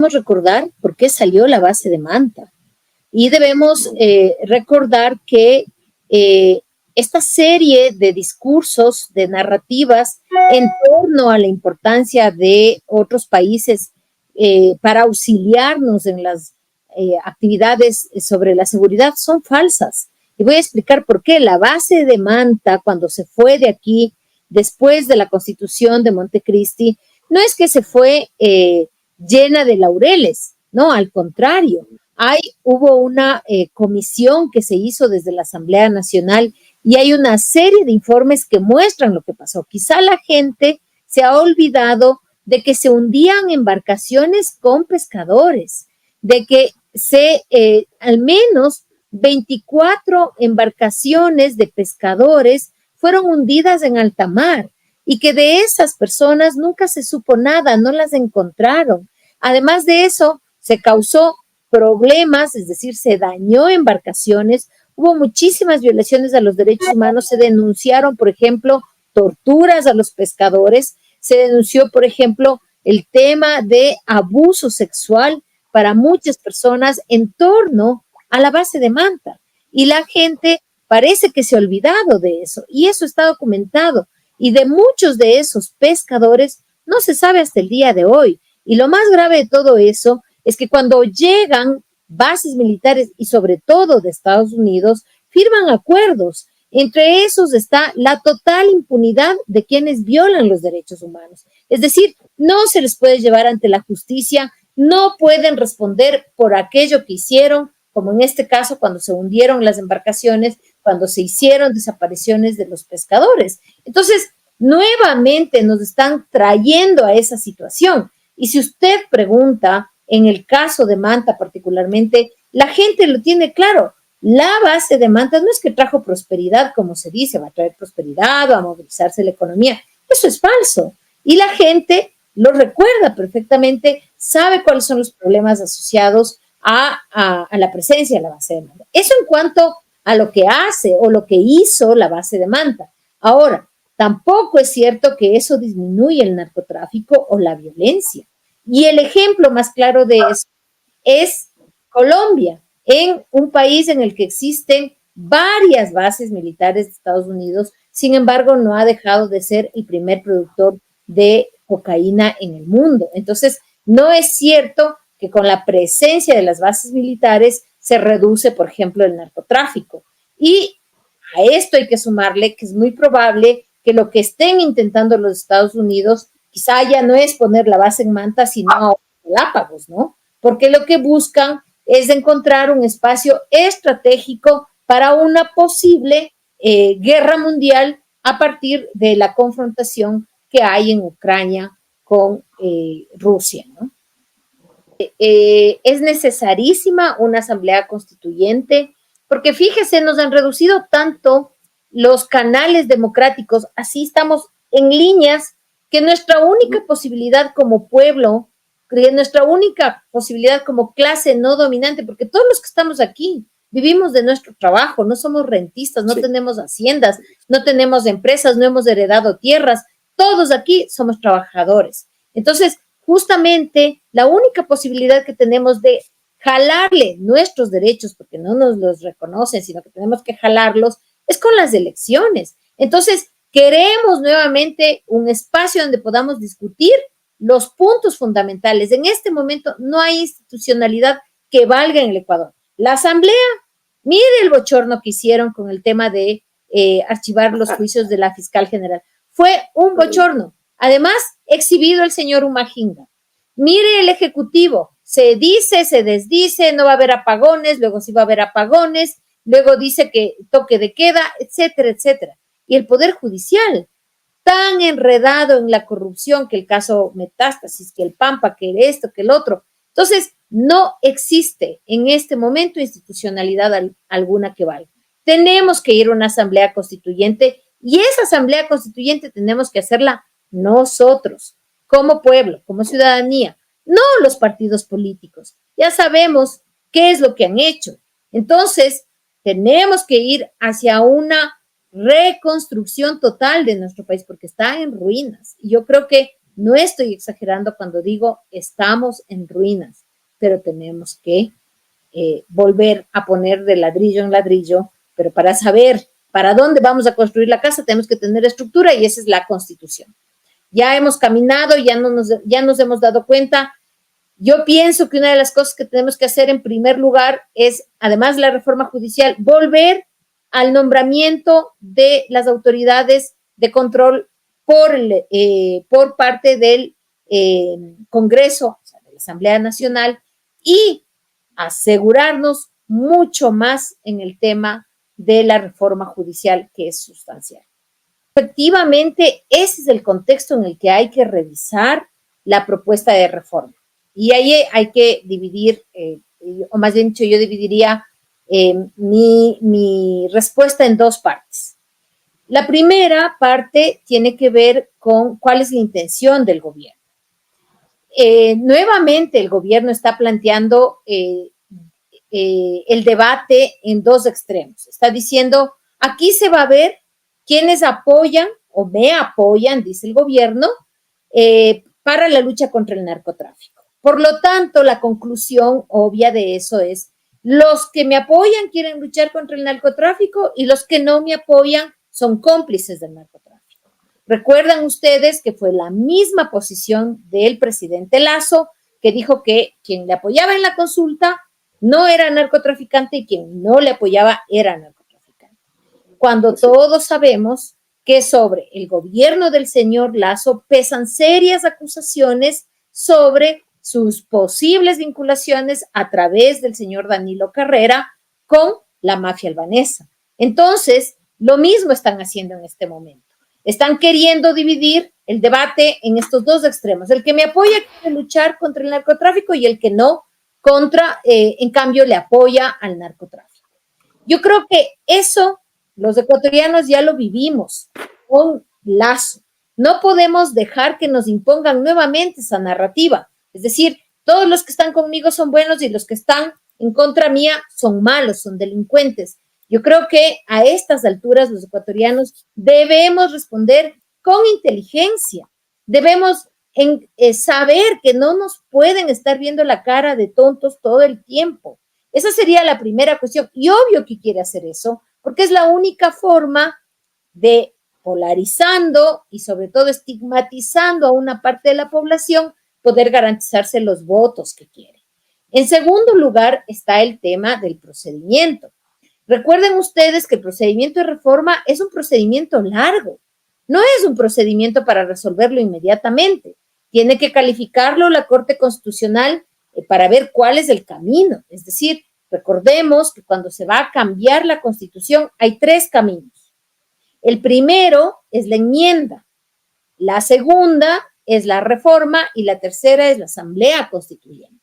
recordar por qué salió la base de Manta y debemos recordar que esta serie de discursos, de narrativas en torno a la importancia de otros países para auxiliarnos en las actividades sobre la seguridad son falsas. Y voy a explicar por qué. La base de Manta, cuando se fue de aquí, después de la Constitución de Montecristi, no es que se fue llena de laureles, no, al contrario. Hubo una comisión que se hizo desde la Asamblea Nacional y hay una serie de informes que muestran lo que pasó. Quizá la gente se ha olvidado de que se hundían embarcaciones con pescadores, de que al menos 24 embarcaciones de pescadores fueron hundidas en alta mar y que de esas personas nunca se supo nada, no las encontraron. Además de eso, se causó problemas, es decir, se dañó embarcaciones, hubo muchísimas violaciones a los derechos humanos, se denunciaron, por ejemplo, torturas a los pescadores, se denunció, por ejemplo, el tema de abuso sexual para muchas personas en torno a la base de Manta. Y la gente parece que se ha olvidado de eso, y eso está documentado. Y de muchos de esos pescadores no se sabe hasta el día de hoy. Y lo más grave de todo eso es que cuando llegan bases militares y sobre todo de Estados Unidos, firman acuerdos. Entre esos está la total impunidad de quienes violan los derechos humanos. Es decir, no se les puede llevar ante la justicia, no pueden responder por aquello que hicieron, como en este caso cuando se hundieron las embarcaciones, cuando se hicieron desapariciones de los pescadores. Entonces, nuevamente nos están trayendo a esa situación. Y si usted pregunta, en el caso de Manta particularmente, la gente lo tiene claro. La base de Manta no es que trajo prosperidad, como se dice, va a traer prosperidad, va a movilizarse la economía. Eso es falso. Y la gente lo recuerda perfectamente, sabe cuáles son los problemas asociados a la presencia de la base de Manta. Eso en cuanto a lo que hace o lo que hizo la base de Manta. Ahora, tampoco es cierto que eso disminuye el narcotráfico o la violencia. Y el ejemplo más claro de eso es Colombia, en un país en el que existen varias bases militares de Estados Unidos, sin embargo, no ha dejado de ser el primer productor de cocaína en el mundo. Entonces, no es cierto que con la presencia de las bases militares se reduce, por ejemplo, el narcotráfico. Y a esto hay que sumarle que es muy probable que lo que estén intentando los Estados Unidos quizá ya no es poner la base en Manta, sino Galápagos, ¿no? Porque lo que buscan es encontrar un espacio estratégico para una posible guerra mundial a partir de la confrontación que hay en Ucrania con Rusia, ¿no? Es necesarísima una asamblea constituyente, porque fíjese, nos han reducido tanto los canales democráticos, así estamos en líneas, que nuestra única posibilidad como pueblo, nuestra única posibilidad como clase no dominante, porque todos los que estamos aquí vivimos de nuestro trabajo, no somos rentistas, no tenemos haciendas, no tenemos empresas, no hemos heredado tierras, todos aquí somos trabajadores. Entonces, justamente la única posibilidad que tenemos de jalarle nuestros derechos, porque no nos los reconocen, sino que tenemos que jalarlos, es con las elecciones. Entonces, queremos nuevamente un espacio donde podamos discutir los puntos fundamentales. En este momento no hay institucionalidad que valga en el Ecuador. La Asamblea, mire el bochorno que hicieron con el tema de archivar los juicios de la fiscal general. Fue un bochorno. Además, exhibido el señor Humajinga. Mire el Ejecutivo, se dice, se desdice, no va a haber apagones, luego sí va a haber apagones, luego dice que toque de queda, etcétera, etcétera. Y el Poder Judicial, tan enredado en la corrupción, que el caso Metástasis, que el Pampa, que esto, que el otro. Entonces, no existe en este momento institucionalidad alguna que valga. Tenemos que ir a una asamblea constituyente y esa asamblea constituyente tenemos que hacerla nosotros, como pueblo, como ciudadanía, no los partidos políticos. Ya sabemos qué es lo que han hecho. Entonces, tenemos que ir hacia una reconstrucción total de nuestro país porque está en ruinas. Y yo creo que No estoy exagerando cuando digo estamos en ruinas, pero tenemos que volver a poner de ladrillo en ladrillo, pero para saber para dónde vamos a construir la casa tenemos que tener estructura y esa es la Constitución. Ya hemos caminado, ya nos hemos dado cuenta. Yo pienso que una de las cosas que tenemos que hacer en primer lugar es, además de la reforma judicial, volver al nombramiento de las autoridades de control por parte del Congreso, o sea, de la Asamblea Nacional, y asegurarnos mucho más en el tema de la reforma judicial, que es sustancial. Efectivamente, ese es el contexto en el que hay que revisar la propuesta de reforma. Y ahí hay que dividir, o más bien dicho, yo dividiría mi respuesta en dos partes. La primera parte tiene que ver con cuál es la intención del gobierno. Nuevamente el gobierno está planteando el debate en dos extremos. Está diciendo, aquí se va a ver quiénes apoyan o me apoyan, dice el gobierno, para la lucha contra el narcotráfico. Por lo tanto, la conclusión obvia de eso es, los que me apoyan quieren luchar contra el narcotráfico y los que no me apoyan son cómplices del narcotráfico. Recuerdan ustedes que fue la misma posición del presidente Lazo, que dijo que quien le apoyaba en la consulta no era narcotraficante y quien no le apoyaba era narcotraficante. Cuando todos sabemos que sobre el gobierno del señor Lazo pesan serias acusaciones sobre sus posibles vinculaciones a través del señor Danilo Carrera con la mafia albanesa. Entonces, lo mismo están haciendo en este momento. Están queriendo dividir el debate en estos dos extremos. El que me apoya quiere luchar contra el narcotráfico y el que no, en cambio, le apoya al narcotráfico. Yo creo que eso los ecuatorianos ya lo vivimos con Lazo. No podemos dejar que nos impongan nuevamente esa narrativa. Es decir, todos los que están conmigo son buenos y los que están en contra mía son malos, son delincuentes. Yo creo que a estas alturas los ecuatorianos debemos responder con inteligencia. Debemos saber que no nos pueden estar viendo la cara de tontos todo el tiempo. Esa sería la primera cuestión. Y obvio que quiere hacer eso, porque es la única forma de, polarizando y sobre todo estigmatizando a una parte de la población, poder garantizarse los votos que quiere. En segundo lugar está el tema del procedimiento. Recuerden ustedes que el procedimiento de reforma es un procedimiento largo, no es un procedimiento para resolverlo inmediatamente. Tiene que calificarlo la Corte Constitucional para ver cuál es el camino. Es decir, recordemos que cuando se va a cambiar la Constitución hay tres caminos. El primero es la enmienda, la segunda es la reforma y la tercera es la Asamblea Constituyente.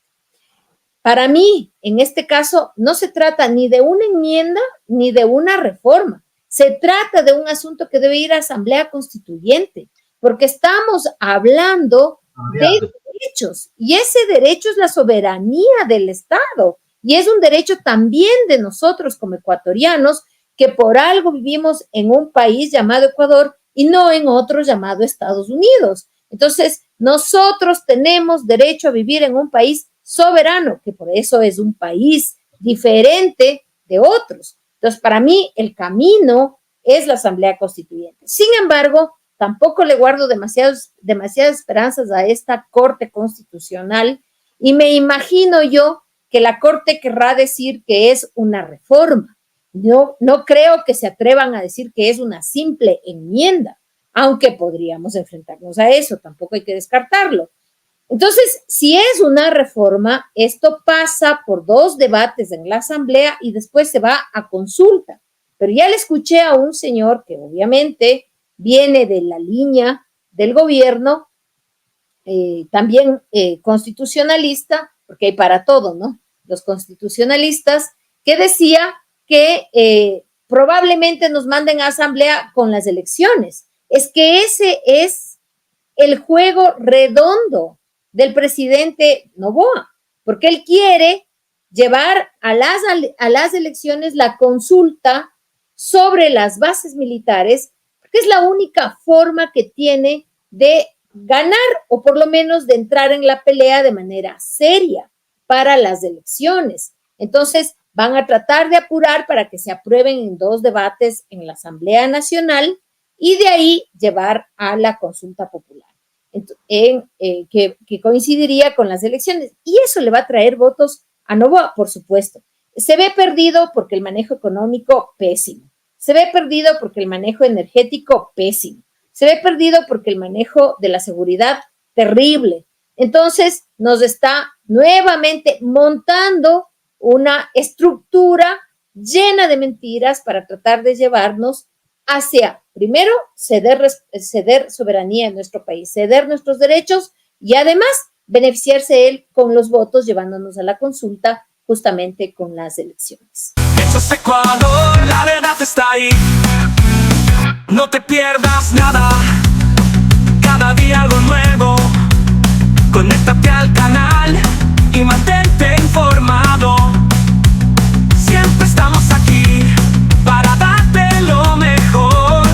Para mí, en este caso, no se trata ni de una enmienda ni de una reforma. Se trata de un asunto que debe ir a Asamblea Constituyente, porque estamos hablando de derechos y ese derecho es la soberanía del Estado y es un derecho también de nosotros como ecuatorianos que por algo vivimos en un país llamado Ecuador y no en otro llamado Estados Unidos. Entonces, nosotros tenemos derecho a vivir en un país soberano, que por eso es un país diferente de otros. Entonces, para mí, el camino es la Asamblea Constituyente. Sin embargo, tampoco le guardo demasiadas esperanzas a esta Corte Constitucional y me imagino yo que la Corte querrá decir que es una reforma. No creo que se atrevan a decir que es una simple enmienda, aunque podríamos enfrentarnos a eso, tampoco hay que descartarlo. Entonces, si es una reforma, esto pasa por dos debates en la Asamblea y después se va a consulta. Pero ya le escuché a un señor que obviamente viene de la línea del gobierno, también constitucionalista, porque hay para todo, ¿no? Los constitucionalistas, que decía que probablemente nos manden a Asamblea con las elecciones. Es que ese es el juego redondo del presidente Noboa, porque él quiere llevar a las elecciones la consulta sobre las bases militares, porque es la única forma que tiene de ganar o por lo menos de entrar en la pelea de manera seria para las elecciones. Entonces, van a tratar de apurar para que se aprueben en 2 debates en la Asamblea Nacional y de ahí llevar a la consulta popular, que coincidiría con las elecciones. Y eso le va a traer votos a Novoa, por supuesto. Se ve perdido porque el manejo económico, pésimo. Se ve perdido porque el manejo energético, pésimo. Se ve perdido porque el manejo de la seguridad, terrible. Entonces, nos está nuevamente montando una estructura llena de mentiras para tratar de llevarnos hacia, primero, ceder soberanía en nuestro país, ceder nuestros derechos y además beneficiarse él con los votos, llevándonos a la consulta justamente con las elecciones. Eso es Ecuador, la verdad está ahí. No te pierdas nada, cada día algo nuevo. Conéctate al canal y mantente informado. Siempre estamos aquí para darte lo mejor.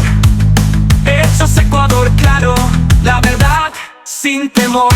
Eso es Ecuador, claro, la verdad sin temor.